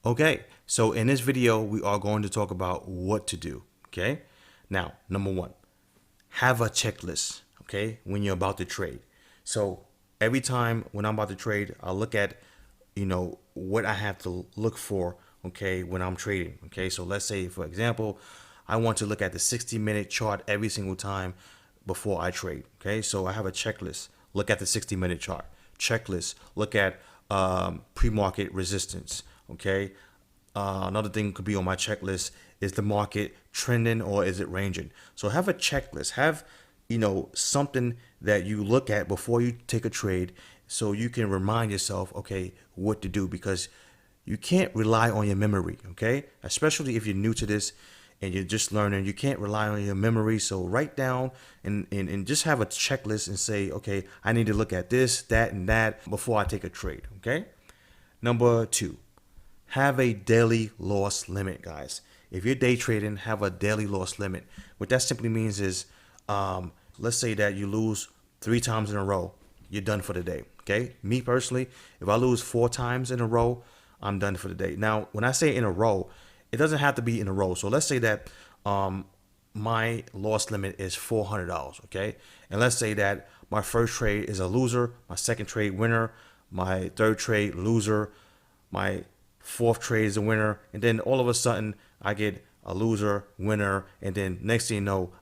Okay, so in this video, we are going to talk about what to do. Okay, now, number one, have a checklist. Okay, when you're about to trade. So every time when I'm about to trade, I'll look at, what I have to look for. Okay, when I'm trading. Okay, so let's say, for example, I want to look at the 60-minute chart every single time before I trade. Okay, so I have a checklist. Look at the 60-minute chart. Checklist. Look at pre-market resistance. Okay. Another thing could be on my checklist is the market trending or is it ranging? So have a checklist. Have something that you look at before you take a trade, so you can remind yourself, okay, what to do, because you can't rely on your memory. Okay, especially if you're new to this and you're just learning, you can't rely on your memory. So write down and just have a checklist and say, okay, I need to look at this, that, and that before I take a trade. Okay. Number two, have a daily loss limit, guys. If you're day trading, have a daily loss limit. What that simply means is, let's say that you lose 3 times in a row, you're done for the day. Okay. Me personally, if I lose 4 times in a row, I'm done for the day. Now, when I say in a row, it doesn't have to be in a row. So let's say that my loss limit is $400. Okay. And let's say that my first trade is a loser, my second trade winner, my third trade loser, my fourth trade is a winner, and then all of a sudden I get a loser, winner, and then next thing you know,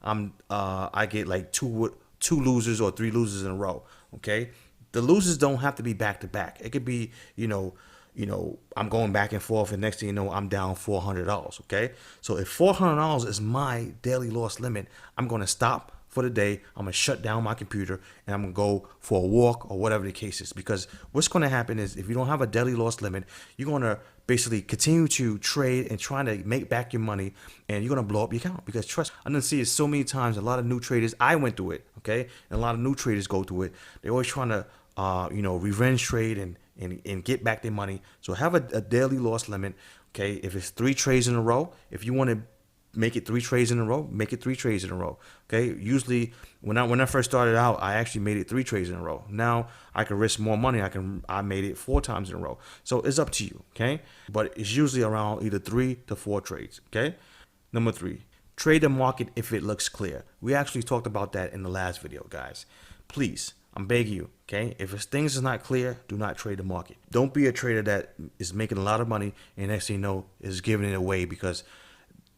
I get like two losers or three losers in a row. Okay, the losers don't have to be back to back. It could be I'm going back and forth, and next thing you know, I'm down $400. Okay, so if $400 is my daily loss limit, I'm gonna stop for the day. I'm gonna shut down my computer and I'm gonna go for a walk or whatever the case is. Because what's gonna happen is, if you don't have a daily loss limit, you're gonna basically continue to trade and trying to make back your money, and you're gonna blow up your account. Because trust, I done see it so many times. A lot of new traders, I went through it, okay, and a lot of new traders go through it. They're always trying to revenge trade and get back their money. So have a daily loss limit. Okay, if it's 3 trades in a row, if you want to make it 3 trades in a row, make it 3 trades in a row. Okay. Usually when I first started out, I actually made it 3 trades in a row. Now I can risk more money. I made it 4 times in a row. So it's up to you. Okay. But it's usually around either 3 to 4 trades. Okay. Number three, trade the market if it looks clear. We actually talked about that in the last video, guys. Please, I'm begging you, okay? If things is not clear, do not trade the market. Don't be a trader that is making a lot of money and next thing you know is giving it away because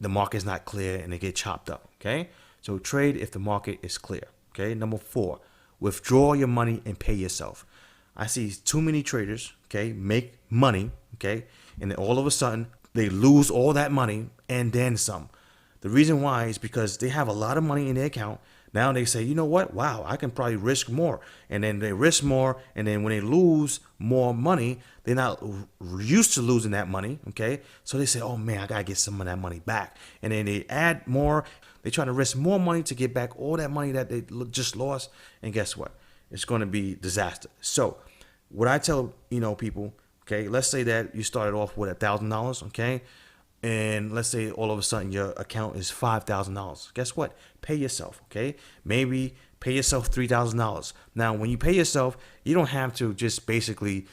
the market is not clear and they get chopped up. Okay, so trade if the market is clear. Okay, number four, withdraw your money and pay yourself. I see too many traders, okay, make money, okay, and then all of a sudden they lose all that money and then some. The reason why is because they have a lot of money in their account. Now they say, you know what? Wow, I can probably risk more. And then they risk more. And then when they lose more money, they're not used to losing that money. Okay. So they say, oh man, I got to get some of that money back. And then they add more. They try to risk more money to get back all that money that they just lost. And guess what? It's going to be disaster. So what I tell, people, okay, let's say that you started off with $1,000. Okay. And let's say all of a sudden your account is $5,000. Guess what? Pay yourself, okay? Maybe pay yourself $3,000. Now, when you pay yourself, you don't have to just basically,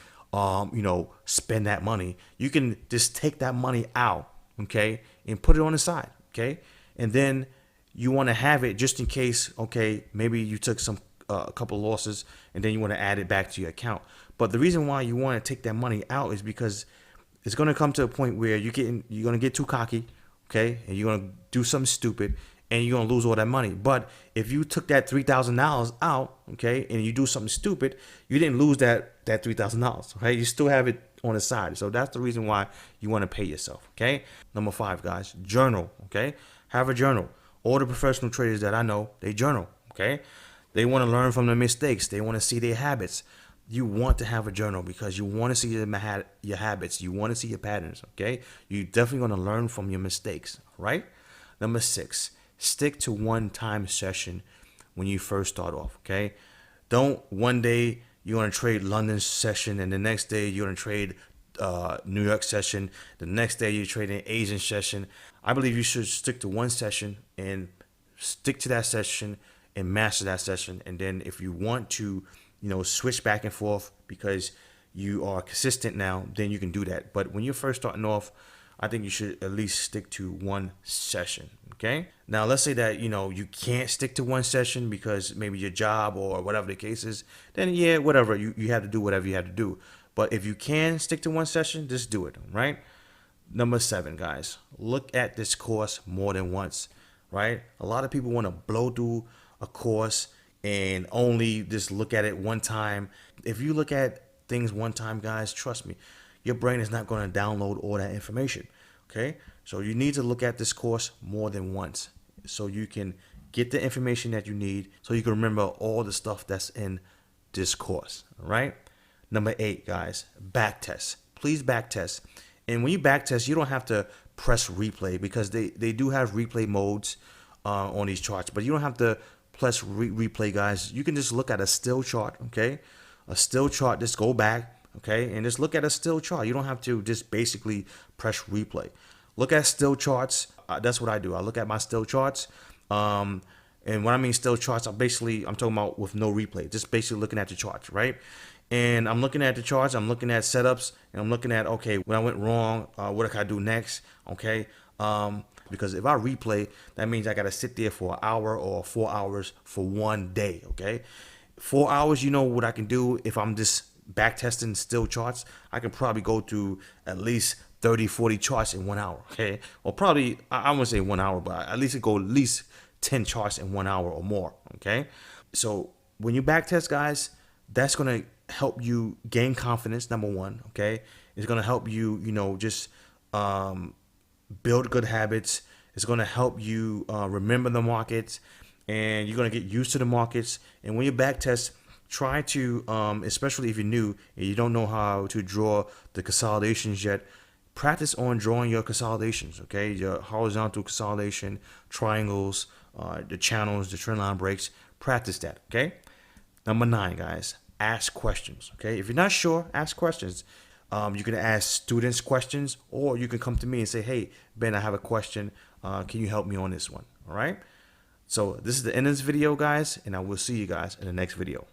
spend that money. You can just take that money out, okay, and put it on the side, okay? And then you want to have it just in case, okay, maybe you took a couple of losses and then you want to add it back to your account. But the reason why you want to take that money out is because it's going to come to a point where you're going to get too cocky, okay, and you're going to do something stupid and you're going to lose all that money. But if you took that $3,000 out, okay, and you do something stupid, you didn't lose that $3,000, okay? You still have it on the side. So that's the reason why you want to pay yourself, okay? Number five, guys, journal, okay? Have a journal. All the professional traders that I know, they journal, okay? They want to learn from their mistakes. They want to see their habits. You want to have a journal because you want to see your habits. You want to see your patterns, okay? You definitely want to learn from your mistakes, right? Number six, stick to one time session when you first start off, okay? Don't one day you're going to trade London session and the next day you're going to trade New York session. The next day you're trading Asian session. I believe you should stick to one session and stick to that session and master that session. And then if you want to, switch back and forth because you are consistent now, then you can do that. But when you're first starting off, I think you should at least stick to one session. Okay. Now let's say that you can't stick to one session because maybe your job or whatever the case is. Then yeah, whatever, you have to do whatever you have to do. But if you can stick to one session, just do it. Right. Number 7, guys, look at this course more than once. Right. A lot of people want to blow through a course and only just look at it one time. If you look at things one time, guys, trust me, your brain is not going to download all that information. Okay, so you need to look at this course more than once so you can get the information that you need, so you can remember all the stuff that's in this course. All right. Number 8, guys, back test. Please back test. And when you back test, you don't have to press replay, because they do have replay modes on these charts, but you don't have to press replay, guys. You can just look at a still chart. Okay, a still chart, just go back. Okay, and just look at a still chart. You don't have to just basically press replay. Look at still charts. That's what I do. I look at my still charts. And when I mean still charts, I'm talking about with no replay. Just basically looking at the charts, right? And I'm looking at the charts. I'm looking at setups, and I'm looking at, okay, when I went wrong, what can I do next? Okay. Because if I replay, that means I got to sit there for an hour or 4 hours for one day. Okay. 4 hours, you know what I can do if I'm just back testing still charts? I can probably go through at least 30, 40 charts in 1 hour. Okay. Or probably, I wouldn't say 1 hour, but at least go at least 10 charts in 1 hour or more. Okay. So when you back test, guys, that's going to help you gain confidence. Number 1. Okay. It's going to help you, just build good habits. It's going to help you remember the markets, and you're going to get used to the markets. And when you back test, try to, especially if you're new and you don't know how to draw the consolidations yet, practice on drawing your consolidations. Okay, your horizontal consolidation, triangles, the channels, the trend line breaks. Practice that. Okay. Number 9, guys, ask questions. Okay, if you're not sure, ask questions. You can ask students questions, or you can come to me and say, hey, Ben, I have a question. Can you help me on this one? All right. So this is the end of this video, guys, and I will see you guys in the next video.